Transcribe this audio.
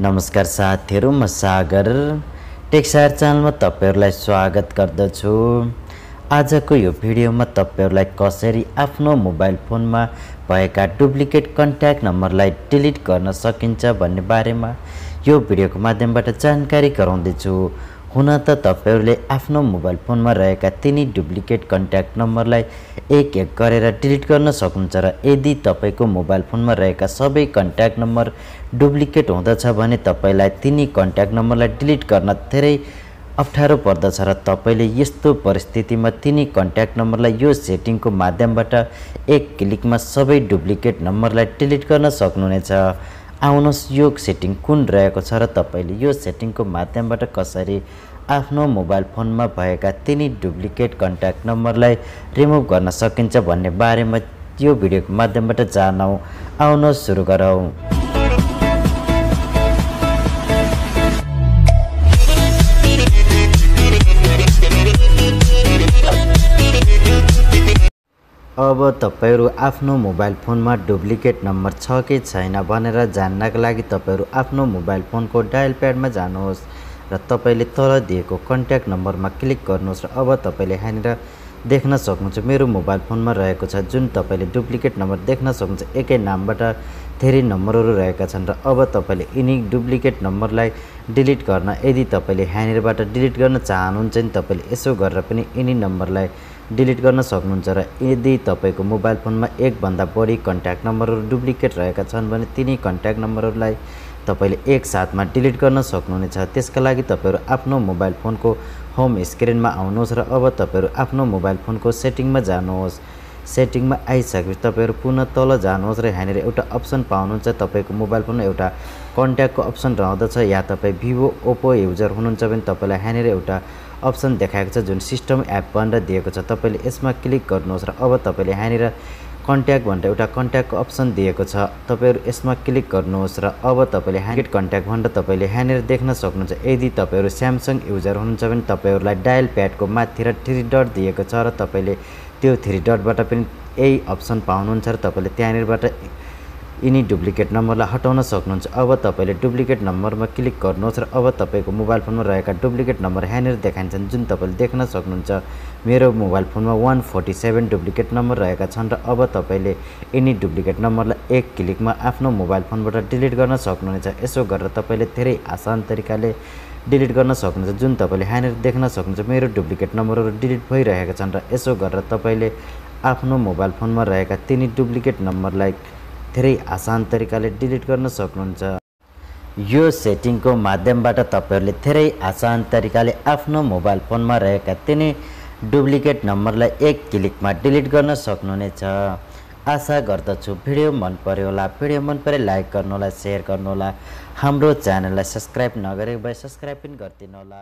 नमस्कार साथीहरु, म सागर टेक सागर च्यानलमा तपाईहरुलाई स्वागत गर्दछु। आजको यो भिडियोमा तपाईहरुलाई कसरी आफ्नो मोबाइल फोनमा भएका डुप्लिकेट कन्ट्याक्ट नम्बरलाई डिलिट गर्न सकिन्छ भन्ने बारेमा यो भिडियोको माध्यमबाट जानकारी गराउँदै छु। हुन त तपाईहरुले आफ्नो मोबाइल फोनमा रहेका तिनी डुप्लिकेट कन्ट्याक्ट नम्बरलाई एक एक गरेर डिलिट गर्न सक्नुहुन्छ र यदि तपाईको मोबाइल फोनमा रहेका सबै कन्ट्याक्ट नम्बर डुप्लिकेट हुँदछ भने तपाईलाई तिनी कन्ट्याक्ट नम्बरलाई डिलिट गर्न धेरै अप्ठ्यारो पर्दछ र तपाईले यस्तो परिस्थितिमा तिनी कन्ट्याक्ट नम्बरलाई यो सेटिङको माध्यमबाट एक क्लिकमा सबै डुप्लिकेट नम्बरलाई डिलिट गर्न सक्नुहुनेछ। आउनुहोस् यो सेटिङ कुन रहेको छ र तपाईले यो सेटिङको माध्यमबाट कसरी आफ्नो मोबाइल फोनमा भएका तिनी डुप्लिकेट कन्ट्याक्ट नम्बरलाई रिमुभ गर्न सकिन्छ भन्ने बारेमा यो भिडियोको माध्यमबाट जानौं। आउनुहोस् सुरु गरौँ। अब तपाईहरु आफ्नो मोबाइल फोनमा डुप्लिकेट नम्बर छ कि छैन भनेर जान्नका लागि तपाईहरु आफ्नो मोबाइल फोनको डायल प्याडमा जानुहोस् र तपाईले तल दिएको कन्ट्याक्ट नम्बरमा क्लिक गर्नुहोस् र अब तपाईले यहाँनिर देख्न सक्नुहुन्छ मेरो मोबाइल फोनमा रहेको छ जुन तपाईले डुप्लिकेट नम्बर देख्न सक्नुहुन्छ। एकै नामबाट धेरै नम्बरहरू रहेका छन् र अब तपाईले यिनी डुप्लिकेट नम्बरलाई डिलिट गर्न यदि तपाईले यहाँनिरबाट डिलिट गर्न चाहनुहुन्छ नि तपाईले यसो गरेर पनि यिनी नम्बरलाई डिलिट गर्न सक्नुहुन्छ र यदि तपाईको मोबाइल फोनमा एक भन्दा बढी कन्ट्याक्ट नम्बरहरू डुप्लिकेट रहेका छन् भने तिनी कन्ट्याक्ट नम्बरहरूलाई तपाईले एक साथमा डिलिट गर्न सक्नुहुनेछ। त्यसका लागि तपाईहरु आफ्नो मोबाइल फोनको होम स्क्रिनमा आउनुहोस् र अब तपाईहरु आफ्नो मोबाइल फोनको सेटिङमा जानुहोस्। सेटिङमा आइसकेपछि तपाईहरु पुनः तल जानुहोस् र यहाँनिर एउटा अप्सन पाउनुहुन्छ। तपाईको मोबाइल फोनमा एउटा कन्ट्याक्टको अप्सन रहँदछ या तपाई भिभो ओप्पो युजर हुनुहुन्छ भने तपाईलाई यहाँनिर एउटा अप्सन देखाएको छ जुन सिस्टम एप भनेर दिएको छ। तपाईले यसमा क्लिक गर्नुहोस् र अब तपाईले यहाँनिर कन्ट्याक्ट भनेर एउटा कन्ट्याक्टको अप्सन दिएको छ। तपाईहरु यसमा क्लिक गर्नुहोस् र अब तपाईले ह्यान्ड कन्ट्याक्ट भनेर तपाईले यहाँनिर देख्न सक्नुहुन्छ। यदि तपाईहरु स्यामसङ युजर हुनुहुन्छ भने तपाईहरुलाई डायल प्याडको माथितिर 3 डट दिएको छ र तपाईले त्यो 3 डटबाट पनि यही अप्सन पाउनुहुन्छ र तपाईले त्यहाँनिरबाट यिनी डुप्लिकेट नम्बरलाई हटाउन सक्नुहुन्छ। अब तपाईले डुप्लिकेट नम्बरमा क्लिक गर्नुहोस् र अब तपाईको मोबाइल फोनमा रहेका डुप्लिकेट नम्बर यहाँनिर देखाइन्छन् जुन तपाईले देख्न सक्नुहुन्छ। मेरो मोबाइल फोनमा 147 डुप्लिकेट नम्बर रहेका छन् र अब तपाईले यिनी डुप्लिकेट नम्बरलाई एक क्लिकमा आफ्नो मोबाइल फोनबाट डिलिट गर्न सक्नुहुनेछ। यसो गरेर तपाईले धेरै आसान तरिकाले डिलिट गर्न सक्नुहुन्छ। जुन तपाईले यहाँनिर देख्न सक्नुहुन्छ मेरो डुप्लिकेट नम्बरहरू डिलिट भइरहेका छन् र यसो गरेर तपाईले आफ्नो मोबाइल फोनमा रहेका तिनी डुप्लिकेट नम्बरलाई धेरै आसान तरिकाले डिलिट गर्न सक्नुहुन्छ। यो सेटिङको माध्यमबाट तपाईहरुले धेरै आसान तरिकाले आफ्नो मोबाइल फोनमा रहेका तिनी डुप्लिकेट नम्बरलाई एक क्लिकमा डिलिट गर्न सक्नुहुनेछ। आशा गर्दछु भिडियो मन पर्यो होला। भिडियो मन परे लाइक गर्नु होला, शेयर गर्नु होला। हाम्रो च्यानललाई सब्स्क्राइब नगरेको भए सब्स्क्राइब पनि गरिदिनु होला।